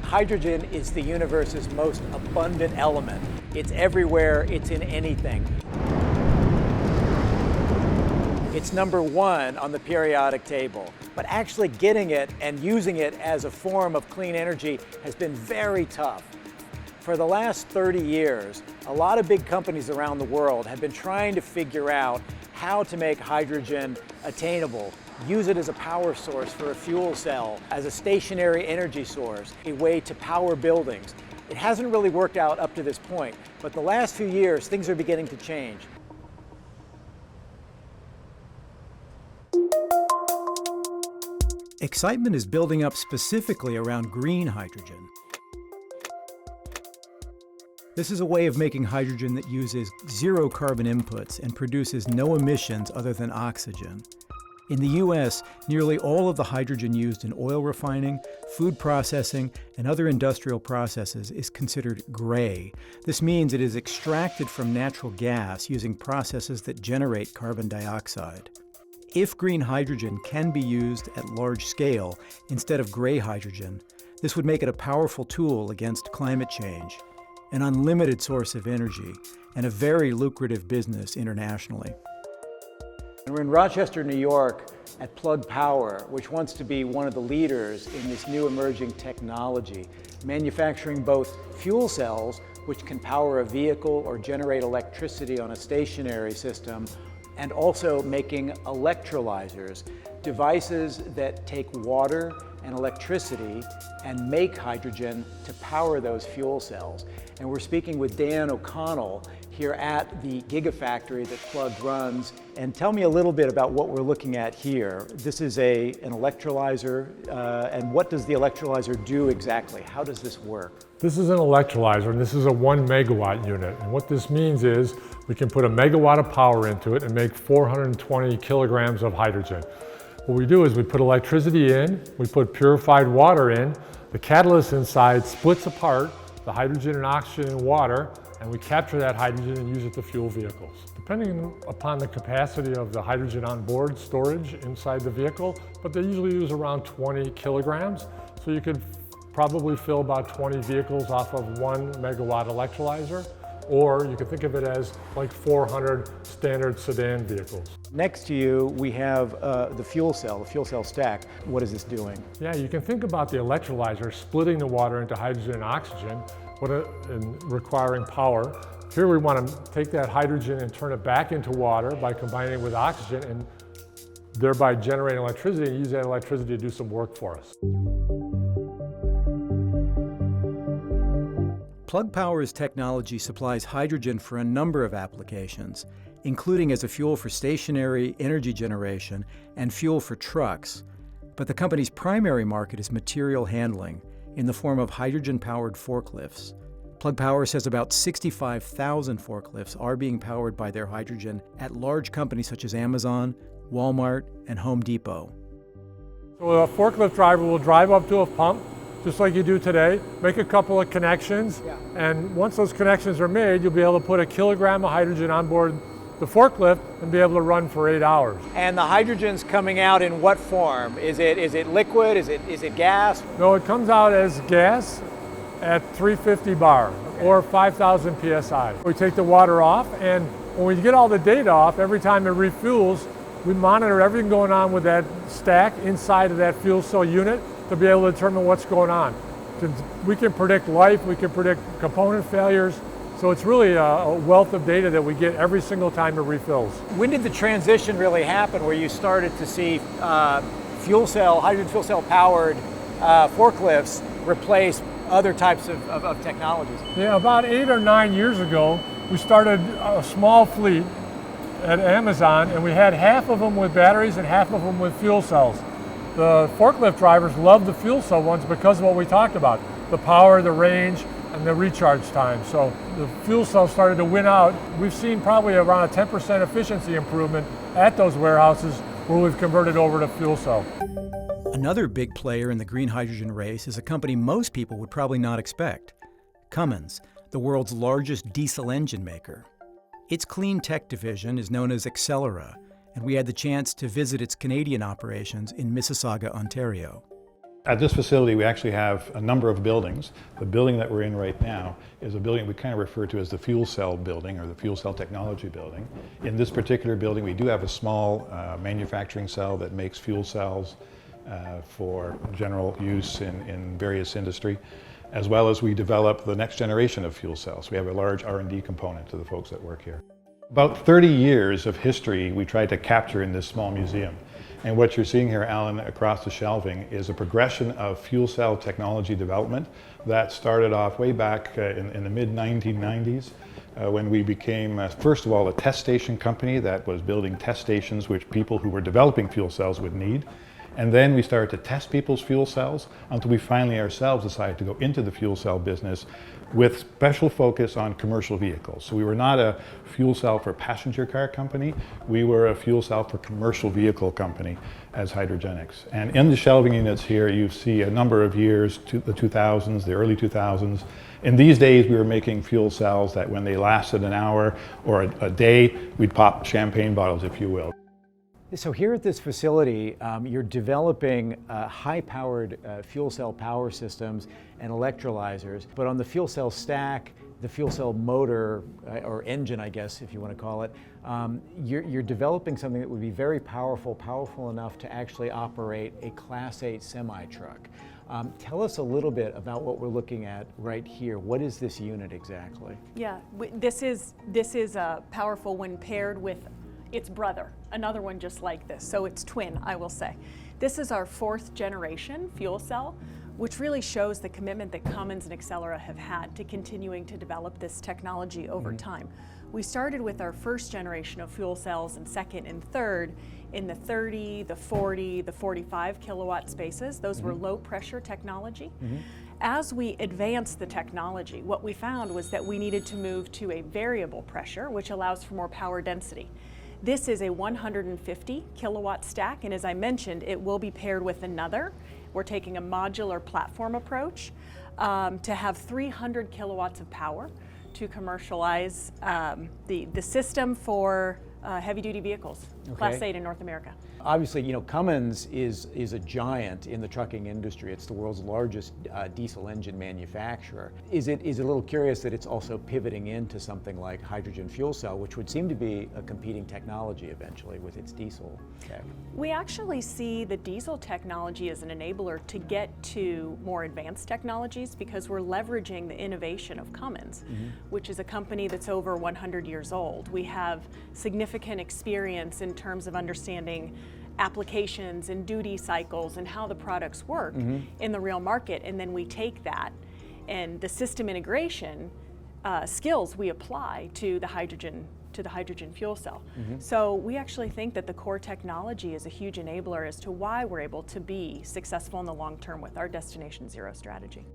Hydrogen is the universe's most abundant element. It's everywhere, it's in anything. It's number one on the periodic table, but actually getting it and using it as a form of clean energy has been very tough. For the last 30 years, a lot of big companies around the world have been trying to figure out how to make hydrogen attainable, use it as a power source for a fuel cell, as a stationary energy source, a way to power buildings. It hasn't really worked out up to this point, but the last few years, things are beginning to change. Excitement is building up specifically around green hydrogen. This is a way of making hydrogen that uses zero carbon inputs and produces no emissions other than oxygen. In the US, nearly all of the hydrogen used in oil refining, food processing, and other industrial processes is considered gray. This means it is extracted from natural gas using processes that generate carbon dioxide. If green hydrogen can be used at large scale instead of gray hydrogen, this would make it a powerful tool against climate change, an unlimited source of energy, and a very lucrative business internationally. We're in Rochester, New York at Plug Power, which wants to be one of the leaders in this new emerging technology, manufacturing both fuel cells, which can power a vehicle or generate electricity on a stationary system, and also making electrolyzers, devices that take water and electricity and make hydrogen to power those fuel cells. And we're speaking with Dan O'Connell here at the Gigafactory that Plug runs. And tell me a little bit about what we're looking at here. This is an electrolyzer, and what does the electrolyzer do exactly? How does this work? This is an electrolyzer, and this is a 1 megawatt unit. And what this means is we can put a megawatt of power into it and make 420 kilograms of hydrogen. What we do is we put electricity in, we put purified water in, the catalyst inside splits apart the hydrogen and oxygen and water, and we capture that hydrogen and use it to fuel vehicles. Depending upon the capacity of the hydrogen on board storage inside the vehicle, but they usually use around 20 kilograms, so you could probably fill about 20 vehicles off of 1 megawatt electrolyzer, or you could think of it as like 400 standard sedan vehicles. Next to you, we have the fuel cell stack. What is this doing? Yeah, you can think about the electrolyzer splitting the water into hydrogen and oxygen, and requiring power. Here we want to take that hydrogen and turn it back into water by combining it with oxygen and thereby generating electricity and use that electricity to do some work for us. Plug Power's technology supplies hydrogen for a number of applications, including as a fuel for stationary energy generation and fuel for trucks. But the company's primary market is material handling in the form of hydrogen-powered forklifts. Plug Power says about 65,000 forklifts are being powered by their hydrogen at large companies such as Amazon, Walmart, and Home Depot. So a forklift driver will drive up to a pump, just like you do today, make a couple of connections, and once those connections are made, you'll be able to put a kilogram of hydrogen on board the forklift and be able to run for 8 hours. And the hydrogen's coming out in what form? Is it liquid? Is it gas? No, it comes out as gas at 350 bar or 5,000 psi. We take the water off, and when we get all the data off, every time it refuels, we monitor everything going on with that stack inside of that fuel cell unit to be able to determine what's going on. We can predict life, we can predict component failures, so it's really a wealth of data that we get every single time it refills. When did the transition really happen where you started to see hydrogen fuel cell powered forklifts replace other types of technologies? Yeah, about 8 or 9 years ago, we started a small fleet at Amazon, and we had half of them with batteries and half of them with fuel cells. The forklift drivers love the fuel cell ones because of what we talked about, the power, the range, and the recharge time. So the fuel cell started to win out. We've seen probably around a 10% efficiency improvement at those warehouses where we've converted over to fuel cell. Another big player in the green hydrogen race is a company most people would probably not expect, Cummins, the world's largest diesel engine maker. Its clean tech division is known as Accelera, and we had the chance to visit its Canadian operations in Mississauga, Ontario. At this facility, we actually have a number of buildings. The building that we're in right now is a building we kind of refer to as the fuel cell building or the fuel cell technology building. In this particular building, we do have a small manufacturing cell that makes fuel cells for general use in various industry, as well as we develop the next generation of fuel cells. We have a large R&D component to the folks that work here. About 30 years of history we tried to capture in this small museum. And what you're seeing here, Alan, across the shelving is a progression of fuel cell technology development that started off way back in the mid-1990s when we became, first of all, a test station company that was building test stations which people who were developing fuel cells would need. And then we started to test people's fuel cells until we finally ourselves decided to go into the fuel cell business with special focus on commercial vehicles. So we were not a fuel cell for passenger car company, we were a fuel cell for commercial vehicle company as Hydrogenics. And in the shelving units here, you see a number of years, to the 2000s, the early 2000s. In these days, we were making fuel cells that when they lasted an hour or a day, we'd pop champagne bottles, if you will. So here at this facility, you're developing high-powered fuel cell power systems and electrolyzers, but on the fuel cell stack, the fuel cell motor, or engine, I guess, if you want to call it, you're developing something that would be very powerful enough to actually operate a Class 8 semi-truck. Tell us a little bit about what we're looking at right here. What is this unit exactly? Yeah, this is powerful when paired with its brother, another one just like this. So it's twin, I will say. This is our 4th generation fuel cell, which really shows the commitment that Cummins and Accelera have had to continuing to develop this technology over time. We started with our 1st generation of fuel cells and 2nd and 3rd in the 30, the 40, the 45 kilowatt spaces. Those were low pressure technology. As we advanced the technology, what we found was that we needed to move to a variable pressure, which allows for more power density. This is a 150 kilowatt stack, and as I mentioned, it will be paired with another. We're taking a modular platform approach to have 300 kilowatts of power to commercialize the system for heavy-duty vehicles, Class 8 in North America. Obviously, you know, Cummins is a giant in the trucking industry. It's the world's largest diesel engine manufacturer. Is it a little curious that it's also pivoting into something like hydrogen fuel cell, which would seem to be a competing technology eventually with its diesel tech? We actually see the diesel technology as an enabler to get to more advanced technologies because we're leveraging the innovation of Cummins, which is a company that's over 100 years old. We have significant experience in terms of understanding applications and duty cycles and how the products work in the real market, and then we take that and the system integration skills we apply to the hydrogen fuel cell. So we actually think that the core technology is a huge enabler as to why we're able to be successful in the long term with our Destination Zero strategy.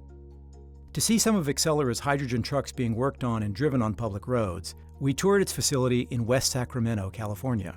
To see some of Accelera's hydrogen trucks being worked on and driven on public roads, we toured its facility in West Sacramento, California.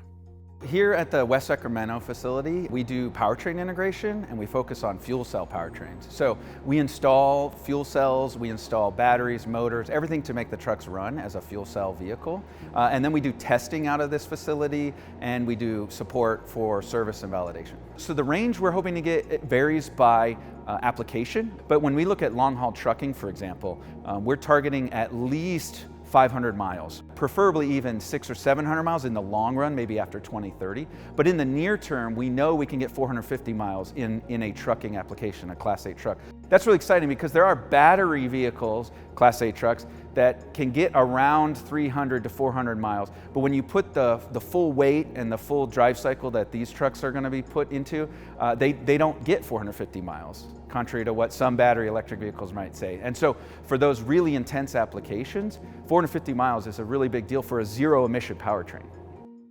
Here at the West Sacramento facility, we do powertrain integration and we focus on fuel cell powertrains. So we install fuel cells, we install batteries, motors, everything to make the trucks run as a fuel cell vehicle. And then we do testing out of this facility and we do support for service and validation. So the range we're hoping to get, it varies by application, but when we look at long-haul trucking, for example, we're targeting at least 500 miles, preferably even 600 or 700 miles in the long run, maybe after 2030. But in the near term, we know we can get 450 miles in a trucking application, a Class 8 truck. That's really exciting because there are battery vehicles, Class 8 trucks, that can get around 300 to 400 miles. But when you put the full weight and the full drive cycle that these trucks are going to be put into, they don't get 450 miles, contrary to what some battery electric vehicles might say. And so for those really intense applications, 450 miles is a really big deal for a zero-emission powertrain.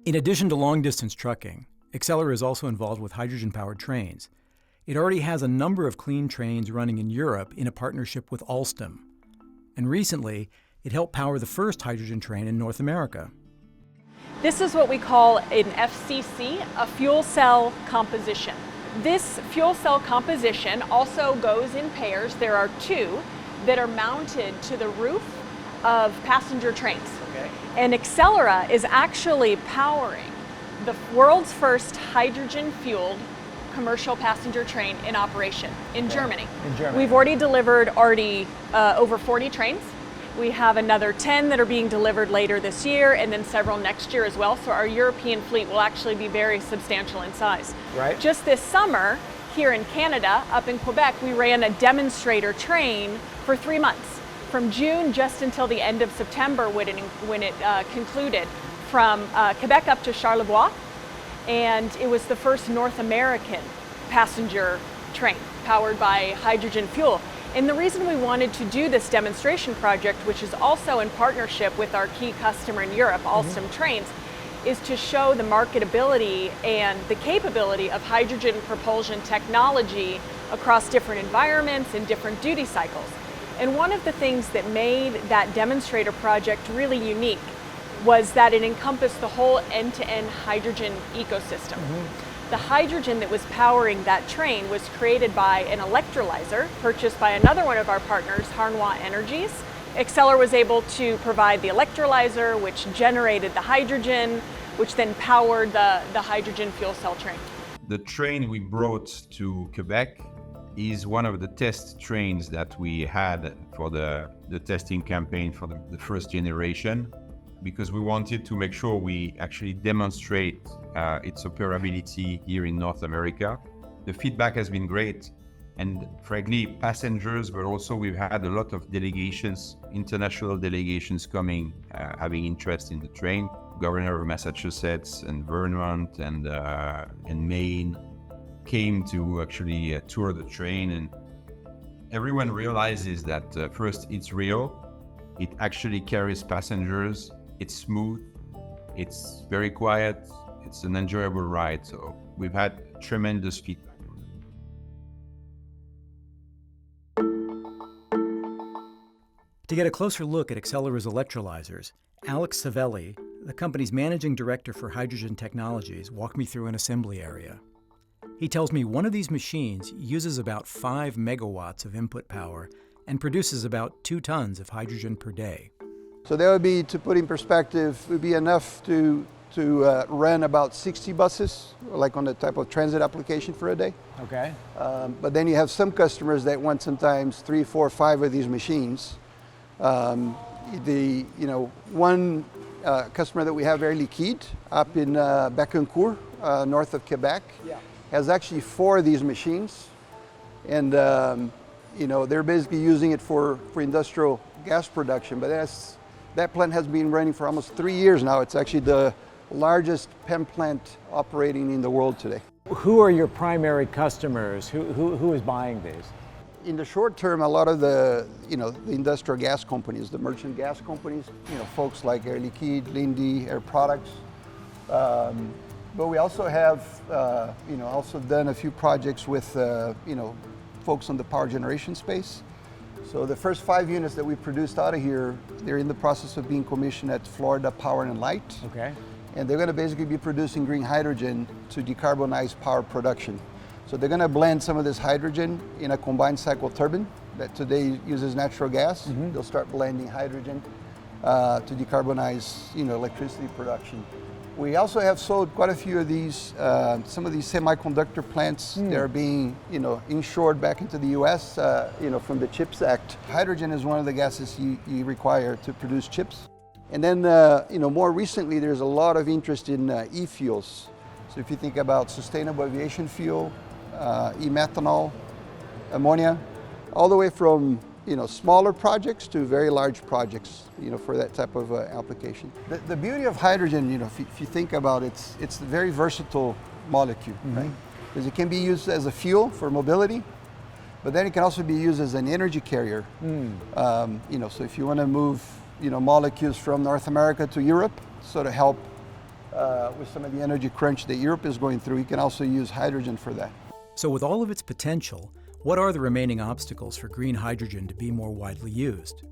In addition to long-distance trucking, Accelera is also involved with hydrogen-powered trains. It already has a number of clean trains running in Europe in a partnership with Alstom. And recently, it helped power the first hydrogen train in North America. This is what we call an FCC, a fuel cell composition. This fuel cell composition also goes in pairs. There are 2 that are mounted to the roof of passenger trains. Okay. And Accelera is actually powering the world's first hydrogen-fueled commercial passenger train in operation in Germany. In Germany. We've already delivered over 40 trains. We have another 10 that are being delivered later this year, and then several next year as well. So our European fleet will actually be very substantial in size. Right. Just this summer, here in Canada, up in Quebec, we ran a demonstrator train for 3 months, from June just until the end of September when it concluded, from Quebec up to Charlevoix. And it was the first North American passenger train powered by hydrogen fuel. And the reason we wanted to do this demonstration project, which is also in partnership with our key customer in Europe, Alstom Trains, is to show the marketability and the capability of hydrogen propulsion technology across different environments and different duty cycles. And one of the things that made that demonstrator project really unique was that it encompassed the whole end-to-end hydrogen ecosystem. The hydrogen that was powering that train was created by an electrolyzer purchased by another one of our partners, Harnois Energies. Accelera was able to provide the electrolyzer, which generated the hydrogen, which then powered the hydrogen fuel cell train. The train we brought to Quebec is one of the test trains that we had for the testing campaign for the first generation, because we wanted to make sure we actually demonstrate its operability here in North America. The feedback has been great, and frankly, passengers, but also we've had a lot of delegations, international delegations coming, having interest in the train. Governor of Massachusetts and Vermont and Maine came to actually tour the train, and everyone realizes that first, it's real, it actually carries passengers, it's smooth, it's very quiet, it's an enjoyable ride. So we've had tremendous feedback. To get a closer look at Accelera's electrolyzers, Alex Savelli, the company's managing director for hydrogen technologies, walked me through an assembly area. He tells me one of these machines uses about 5 megawatts of input power and produces about 2 tons of hydrogen per day. So that would be, to put in perspective, would be enough to run about 60 buses, like on the type of transit application for a day. Okay. But then you have some customers that want sometimes 3, 4, 5 of these machines. One customer that we have, Air Liquide, up in Bécancour, north of Quebec, has actually 4 of these machines, and they're basically using it for industrial gas production. But that plant has been running for almost 3 years now. It's actually the largest PEM plant operating in the world today. Who are your primary customers? Who is buying these? In the short term, a lot of the industrial gas companies, the merchant gas companies, folks like Air Liquide, Linde, Air Products. But we also have, also done a few projects with, folks on the power generation space. So the first 5 units that we produced out of here, they're in the process of being commissioned at Florida Power and Light. Okay. And they're going to basically be producing green hydrogen to decarbonize power production. So they're going to blend some of this hydrogen in a combined cycle turbine that today uses natural gas. They'll start blending hydrogen to decarbonize, electricity production. We also have sold quite a few of these, some of these semiconductor plants that are being, inshored back into the U.S., from the CHIPS Act. Hydrogen is one of the gases you require to produce chips. And then, more recently, there's a lot of interest in e-fuels. So if you think about sustainable aviation fuel, e-methanol, ammonia, all the way from smaller projects to very large projects, for that type of application. The beauty of hydrogen, if you think about it, it's a very versatile molecule, right? Because it can be used as a fuel for mobility, but then it can also be used as an energy carrier. So if you want to move, molecules from North America to Europe, so to help with some of the energy crunch that Europe is going through, you can also use hydrogen for that. So with all of its potential, what are the remaining obstacles for green hydrogen to be more widely used?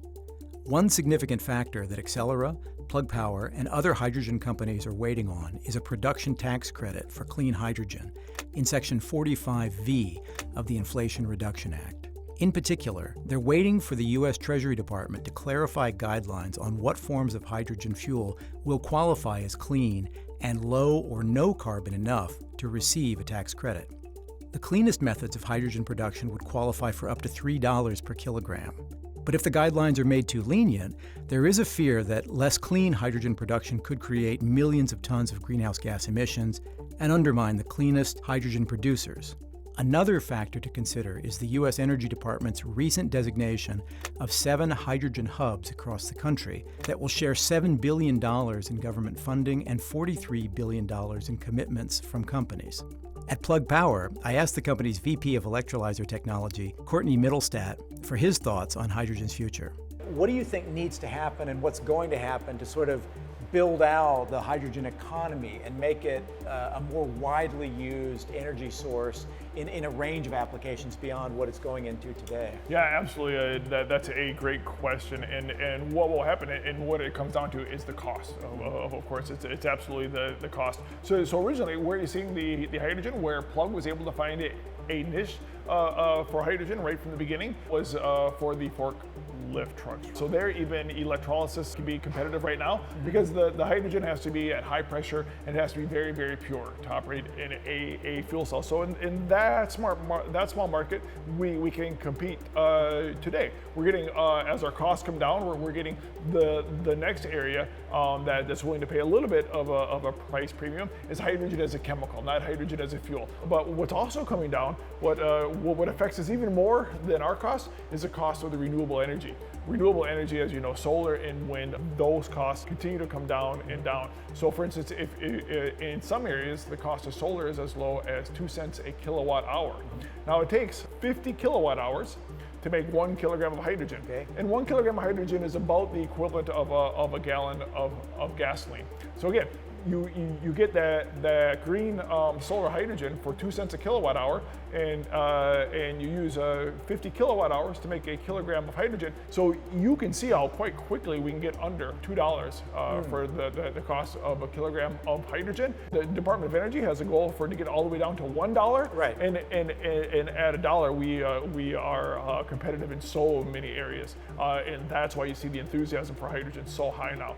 One significant factor that Accelera, Plug Power, and other hydrogen companies are waiting on is a production tax credit for clean hydrogen in Section 45V of the Inflation Reduction Act. In particular, they're waiting for the U.S. Treasury Department to clarify guidelines on what forms of hydrogen fuel will qualify as clean and low or no carbon enough to receive a tax credit. The cleanest methods of hydrogen production would qualify for up to $3 per kilogram. But if the guidelines are made too lenient, there is a fear that less clean hydrogen production could create millions of tons of greenhouse gas emissions and undermine the cleanest hydrogen producers. Another factor to consider is the U.S. Energy Department's recent designation of 7 hydrogen hubs across the country that will share $7 billion in government funding and $43 billion in commitments from companies. At Plug Power, I asked the company's VP of Electrolyzer Technology, Courtney Middlestat, for his thoughts on hydrogen's future. What do you think needs to happen and what's going to happen to sort of build out the hydrogen economy and make it a more widely used energy source in a range of applications beyond what it's going into today? Yeah, absolutely. That's a great question. And what will happen and what it comes down to is the cost. Of course, it's absolutely the cost. So originally, where you're seeing the hydrogen, where Plug was able to find a niche for hydrogen right from the beginning was for the forklift trucks. So there, even electrolysis can be competitive right now because the hydrogen has to be at high pressure and it has to be very, very pure to operate in a fuel cell. So in that small market, we can compete today. We're getting, as our costs come down, we're getting the next area that's willing to pay a little bit of a price premium is hydrogen as a chemical, not hydrogen as a fuel. But what's also coming down, what affects us even more than our cost is the cost of the renewable energy. Renewable energy, as you know, solar and wind, those costs continue to come down and down. So for instance, if in some areas, the cost of solar is as low as 2 cents a kilowatt hour. Now it takes 50 kilowatt hours to make 1 kilogram of hydrogen. Okay. And 1 kilogram of hydrogen is about the equivalent of a gallon of gasoline. So again, you get that green solar hydrogen for 2 cents a kilowatt hour, and you use 50 kilowatt hours to make a kilogram of hydrogen. So you can see how quite quickly we can get under $2 for the cost of a kilogram of hydrogen. The Department of Energy has a goal to get all the way down to $1. Right. And at $1, we are competitive in so many areas, and that's why you see the enthusiasm for hydrogen so high now.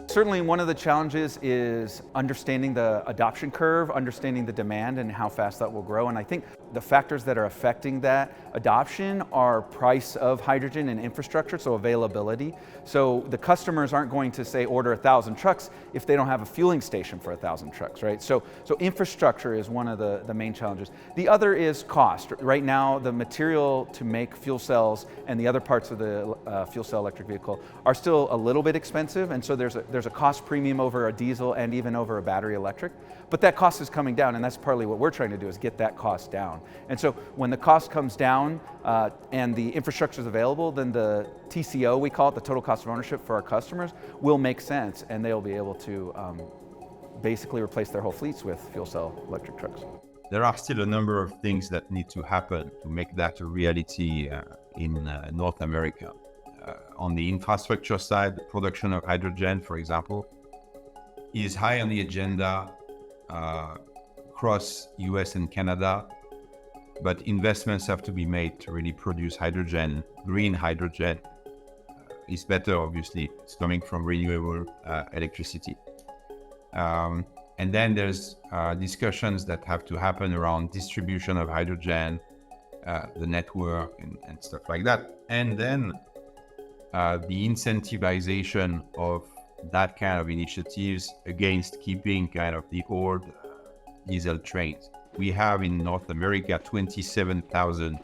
Certainly one of the challenges is understanding the adoption curve, understanding the demand and how fast that will grow. And I think the factors that are affecting that adoption are price of hydrogen and infrastructure, so availability. So the customers aren't going to say order 1,000 trucks if they don't have a fueling station for 1,000 trucks, right? So infrastructure is one of the main challenges. The other is cost. Right now, the material to make fuel cells and the other parts of the fuel cell electric vehicle are still a little bit expensive, and so there's a cost premium over a diesel and even over a battery electric. But that cost is coming down, and that's partly what we're trying to do, is get that cost down. And so when the cost comes down and the infrastructure is available, then the TCO, we call it, the total cost of ownership for our customers, will make sense, and they'll be able to basically replace their whole fleets with fuel cell electric trucks. There are still a number of things that need to happen to make that a reality in North America. On the infrastructure side, the production of hydrogen, for example, is high on the agenda across US and Canada, but investments have to be made to really produce hydrogen. Green hydrogen is better, obviously. It's coming from renewable electricity. And then there's discussions that have to happen around distribution of hydrogen, the network and stuff like that. And then the incentivization of that kind of initiatives against keeping kind of the old diesel trains. We have in North America 27,000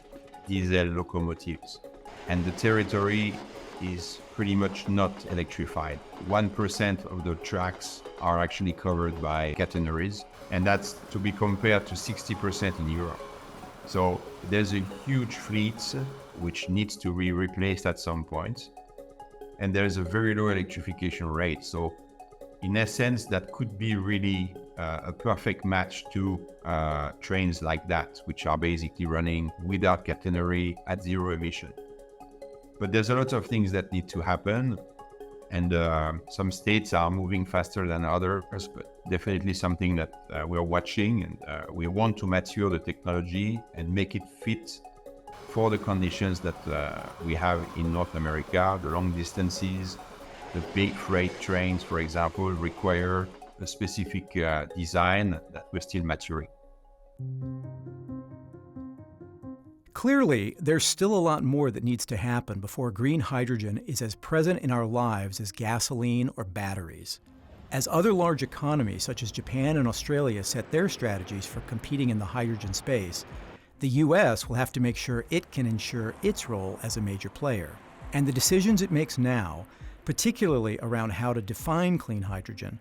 diesel locomotives, and the territory is pretty much not electrified. 1% of the tracks are actually covered by catenaries, and that's to be compared to 60% in Europe. So there's a huge fleet which needs to be replaced at some point, and there's a very low electrification rate. So in essence, that could be really a perfect match to trains like that, which are basically running without catenary at zero emission. But there's a lot of things that need to happen, and some states are moving faster than others, but definitely something that we're watching, and we want to mature the technology and make it fit for the conditions that we have in North America. The long distances, the big freight trains, for example, require a specific design that we're still maturing. Clearly, there's still a lot more that needs to happen before green hydrogen is as present in our lives as gasoline or batteries. As other large economies such as Japan and Australia set their strategies for competing in the hydrogen space, the U.S. will have to make sure it can ensure its role as a major player. And the decisions it makes now, particularly around how to define clean hydrogen,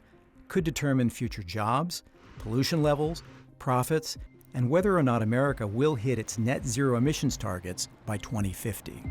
could determine future jobs, pollution levels, profits, and whether or not America will hit its net zero emissions targets by 2050.